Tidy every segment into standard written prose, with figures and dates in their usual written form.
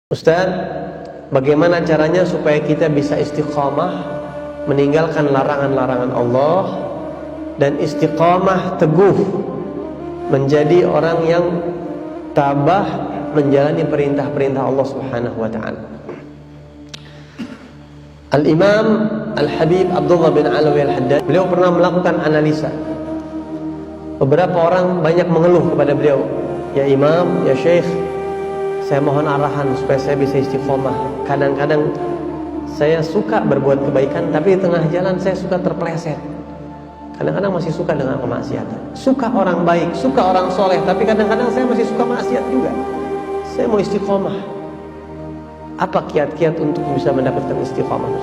Ustaz, bagaimana caranya supaya kita bisa istiqamah meninggalkan larangan-larangan Allah dan istiqamah teguh menjadi orang yang tabah menjalani perintah-perintah Allah Subhanahu wa taala. Al-Imam Al-Habib Abdullah bin Alawi Al-Haddad, beliau pernah melakukan analisa. Beberapa orang banyak mengeluh kepada beliau, "Ya Imam, ya Syekh, saya mohon arahan supaya saya bisa istiqomah. Kadang-kadang saya suka berbuat kebaikan, tapi di tengah jalan saya suka terpeleset. Kadang-kadang masih suka dengan kemaksiatan. Suka orang baik, suka orang soleh, tapi kadang-kadang saya masih suka maksiat juga. Saya mau istiqomah. Apa kiat-kiat untuk bisa mendapatkan istiqomah?"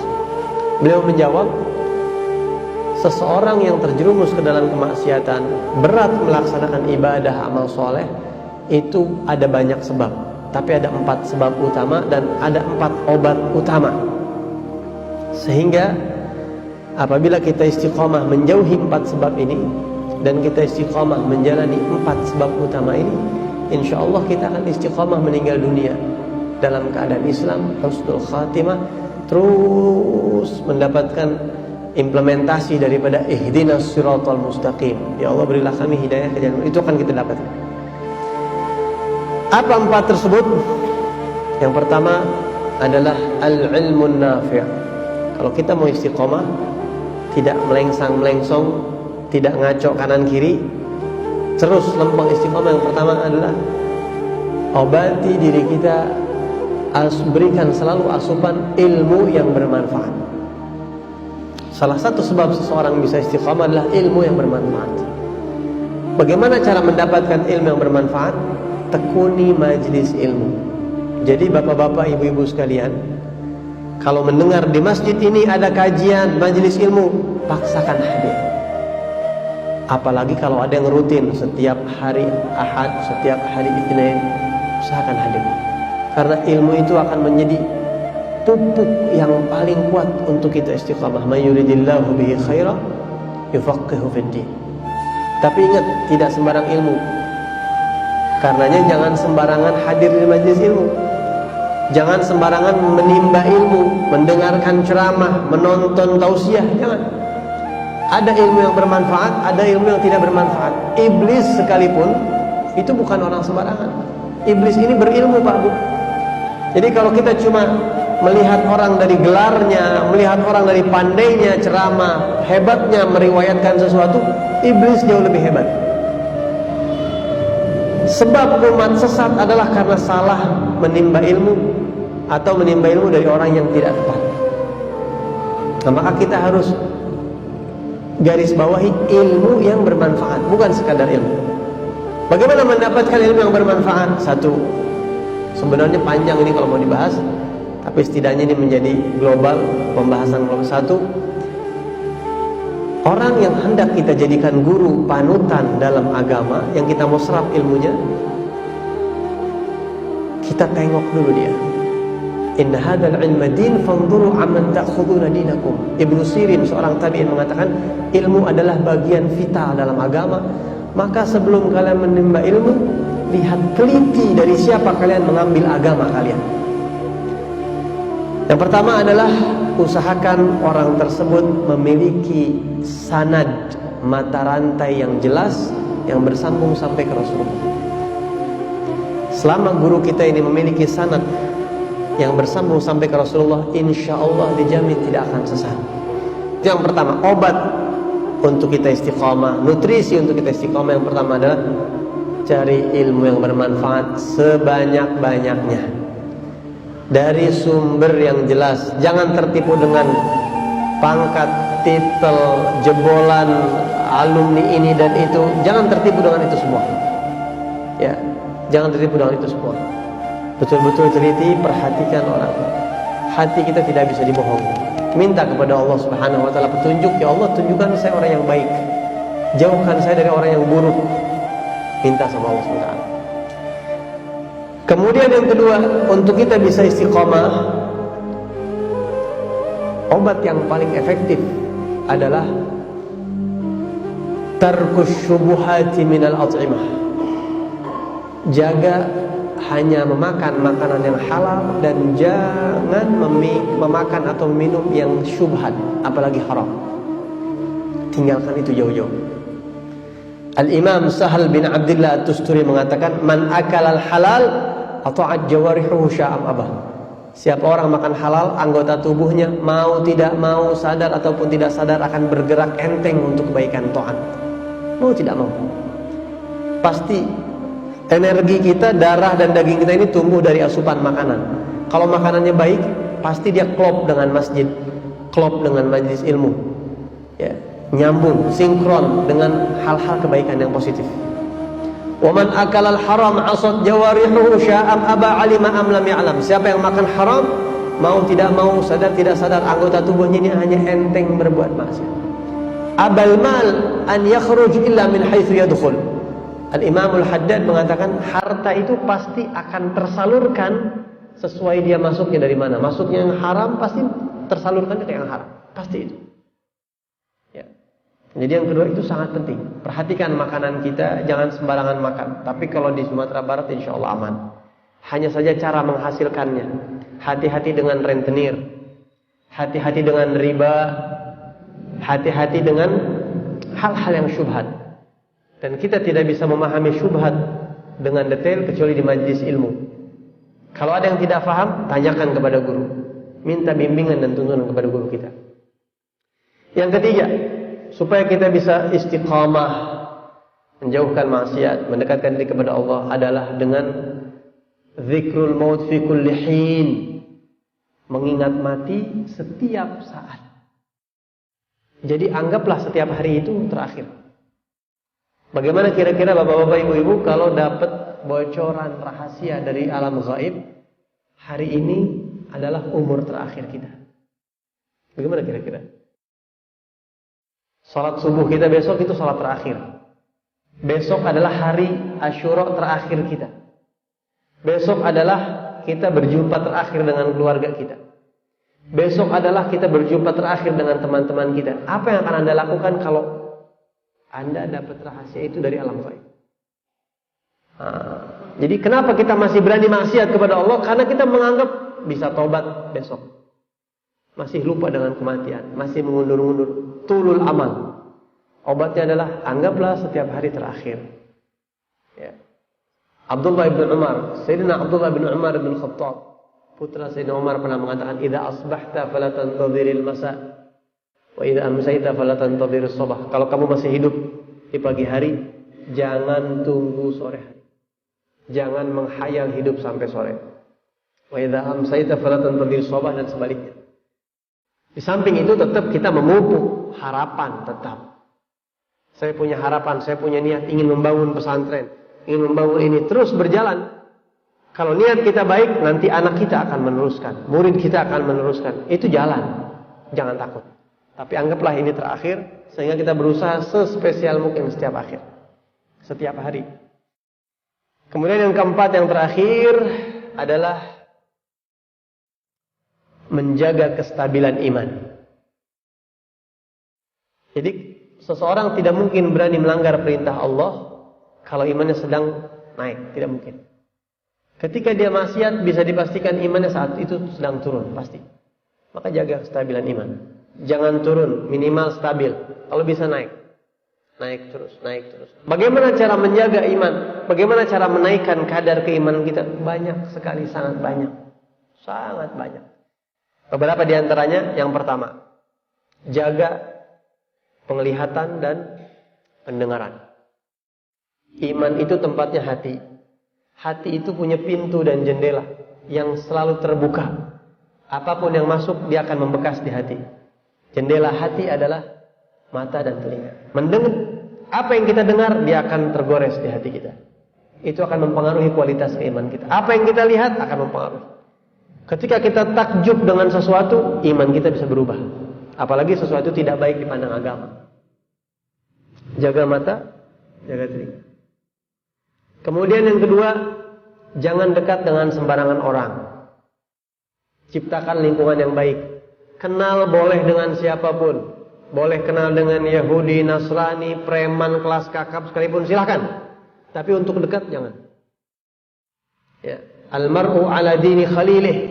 Beliau menjawab, seseorang yang terjerumus ke dalam kemaksiatan, berat melaksanakan ibadah amal soleh, itu ada banyak sebab. Tapi ada 4 sebab utama dan ada 4 obat utama. Sehingga apabila kita istiqomah menjauhi 4 sebab ini dan kita istiqomah menjalani 4 sebab utama ini, insya Allah kita akan istiqomah meninggal dunia dalam keadaan Islam, husnul khatimah, terus mendapatkan implementasi daripada ihdinas siratal mustaqim. Ya Allah, berilah kami hidayah ke jalan. Itu akan kita dapatkan. Apa 4 tersebut? Yang pertama adalah al-ilmun nafi'. Kalau kita mau istiqomah, tidak melengsang-melengsong, tidak ngaco kanan kiri, terus lempeng istiqomah, yang pertama adalah obati diri kita, berikan selalu asupan ilmu yang bermanfaat. Salah satu sebab seseorang bisa istiqomah adalah ilmu yang bermanfaat. Bagaimana cara mendapatkan ilmu yang bermanfaat? Tekuni majelis ilmu. Jadi bapak-bapak, ibu-ibu sekalian, kalau mendengar di masjid ini ada kajian majelis ilmu, paksakan hadir. Apalagi kalau ada yang rutin setiap hari Ahad, setiap hari Isnin, usahakan hadir. Karena ilmu itu akan menjadi pupuk yang paling kuat untuk kita istiqamah. May yuridillahu bihi khaira yufaqihu fid din. Tapi ingat, tidak sembarang ilmu. Karenanya jangan sembarangan hadir di majelis ilmu. Jangan sembarangan menimba ilmu, mendengarkan ceramah, menonton tausiah, jangan. Ada ilmu yang bermanfaat, ada ilmu yang tidak bermanfaat. Iblis sekalipun itu bukan orang sembarangan. Iblis ini berilmu, Pak Bu. Jadi kalau kita cuma melihat orang dari gelarnya, melihat orang dari pandainya ceramah, hebatnya meriwayatkan sesuatu, iblis jauh lebih hebat. Sebab umat sesat adalah karena salah menimba ilmu atau menimba ilmu dari orang yang tidak tepat. Nah, maka kita harus garis bawahi ilmu yang bermanfaat, bukan sekadar ilmu. Bagaimana mendapatkan ilmu yang bermanfaat? 1, sebenarnya panjang ini kalau mau dibahas, tapi setidaknya ini menjadi global, pembahasan global. 1, orang yang hendak kita jadikan guru panutan dalam agama, yang kita mau serap ilmunya, kita tengok dulu dia. Inna hadzal ilma din fanzuru amman ta'khuduna dinakum. Ibnu Sirin, seorang tabi'in, mengatakan ilmu adalah bagian vital dalam agama. Maka sebelum kalian menimba ilmu, lihat teliti dari siapa kalian mengambil agama kalian. Yang pertama adalah usahakan orang tersebut memiliki sanad, mata rantai yang jelas yang bersambung sampai ke Rasulullah. Selama guru kita ini memiliki sanad yang bersambung sampai ke Rasulullah, insya Allah dijamin tidak akan sesat. Yang pertama, obat untuk kita istiqamah, nutrisi untuk kita istiqamah, yang pertama adalah cari ilmu yang bermanfaat sebanyak-banyaknya dari sumber yang jelas. Jangan tertipu dengan pangkat, titel, jebolan, alumni ini dan itu. Jangan tertipu dengan itu semua. Ya, jangan tertipu dengan itu semua. Betul-betul teliti, perhatikan orang. Hati kita tidak bisa dibohongi. Minta kepada Allah Subhanahu wa taala petunjuk. Ya Allah, tunjukkan saya orang yang baik, jauhkan saya dari orang yang buruk. Minta sama Allah Subhanahu wa taala. Kemudian yang kedua, untuk kita bisa istiqomah, obat yang paling efektif adalah tarkus syubuhati minal at'imah. Jaga hanya memakan makanan yang halal dan jangan memakan atau minum yang syubhat, apalagi haram. Tinggalkan itu jauh-jauh. Al-Imam Sahal bin Abdullah At-Tusturi mengatakan, man akal al-halal ata'at jawarihuhu sya'am abah. Siapa orang makan halal, anggota tubuhnya mau tidak mau, sadar ataupun tidak sadar akan bergerak enteng untuk kebaikan, taat. Mau tidak mau. Pasti energi kita, darah dan daging kita ini tumbuh dari asupan makanan. Kalau makanannya baik, pasti dia klop dengan masjid, klop dengan majlis ilmu, ya, nyambung, sinkron dengan hal-hal kebaikan yang positif. Waman akalal haram asad jawarihuhu sya'am aba alima am lam ya'lam. Siapa yang makan haram, mau tidak mau, sadar tidak sadar, anggota tubuhnya ini hanya enteng berbuat maksiat. Abal mal an yakhruj illa min haitsu yadkhul. Al-Imam Al-Haddad mengatakan, harta itu pasti akan tersalurkan sesuai dia masuknya dari mana. Masuknya yang haram pasti tersalurkan ke yang haram, pasti itu. Ya. Jadi yang kedua itu sangat penting. Perhatikan makanan kita, jangan sembarangan makan. Tapi kalau di Sumatera Barat insya Allah aman. Hanya saja cara menghasilkannya. Hati-hati dengan rentenir, hati-hati dengan riba, hati-hati dengan hal-hal yang syubhat. Dan kita tidak bisa memahami syubhat dengan detail kecuali di majlis ilmu. Kalau ada yang tidak paham, tanyakan kepada guru. Minta bimbingan dan tuntunan kepada guru kita. Yang ketiga, supaya kita bisa istiqamah, menjauhkan maksiat, mendekatkan diri kepada Allah adalah dengan zikrul maut fi kulli hin. Mengingat mati setiap saat. Jadi anggaplah setiap hari itu terakhir. Bagaimana kira-kira bapak-bapak, ibu-ibu kalau dapat bocoran rahasia dari alam gaib, hari ini adalah umur terakhir kita? Bagaimana kira-kira? Salat subuh kita besok itu salat terakhir. Besok adalah hari Asyura terakhir kita. Besok adalah kita berjumpa terakhir dengan keluarga kita. Besok adalah kita berjumpa terakhir dengan teman-teman kita. Apa yang akan Anda lakukan kalau Anda dapat rahasia itu dari alam gaib? Jadi kenapa kita masih berani maksiat kepada Allah? Karena kita menganggap bisa tobat besok. Masih lupa dengan kematian, masih mengundur-undur. Tulul amal. Obatnya adalah anggaplah setiap hari terakhir. Ya. Abdullah bin Umar, Sayyidina Abdullah bin Umar bin Khattab, putra Sayyidina Umar pernah mengatakan, "Idza asbahta fala tantadhiril masa, wa idza amsayta fala tantadhirus sabah." Kalau kamu masih hidup di pagi hari, jangan tunggu sore hari. Jangan menghayal hidup sampai sore. Wa idza amsayta fala tantadhirus sabah, dan sebaliknya. Di samping itu tetap kita memupuk harapan tetap. Saya punya harapan, saya punya niat ingin membangun pesantren, ingin membangun ini, terus berjalan. Kalau niat kita baik, nanti anak kita akan meneruskan, murid kita akan meneruskan. Itu jalan, jangan takut. Tapi anggaplah ini terakhir, sehingga kita berusaha sespesial mungkin setiap akhir, setiap hari. Kemudian yang keempat, yang terakhir adalah menjaga kestabilan iman. Jadi seseorang tidak mungkin berani melanggar perintah Allah kalau imannya sedang naik, tidak mungkin. Ketika dia maksiat, bisa dipastikan imannya saat itu sedang turun, pasti. Maka jaga kestabilan iman. Jangan turun, minimal stabil. Kalau bisa naik, naik terus, naik terus. Bagaimana cara menjaga iman? Bagaimana cara menaikkan kadar keimanan kita? Banyak sekali, sangat banyak. Sangat banyak. Beberapa di antaranya, yang pertama, jaga penglihatan dan pendengaran. Iman itu tempatnya hati. Hati itu punya pintu dan jendela yang selalu terbuka. Apapun yang masuk, dia akan membekas di hati. Jendela hati adalah mata dan telinga. Mendengar apa yang kita dengar, dia akan tergores di hati kita. Itu akan mempengaruhi kualitas keimanan kita. Apa yang kita lihat akan mempengaruhi. Ketika kita takjub dengan sesuatu, iman kita bisa berubah. Apalagi sesuatu tidak baik dipandang agama. Jaga mata, jaga telinga. Kemudian yang kedua, jangan dekat dengan sembarangan orang. Ciptakan lingkungan yang baik. Kenal boleh dengan siapapun. Boleh kenal dengan Yahudi, Nasrani, preman, kelas kakap sekalipun, silahkan. Tapi untuk dekat jangan. Ya, al-mar'u ala dini khalilih.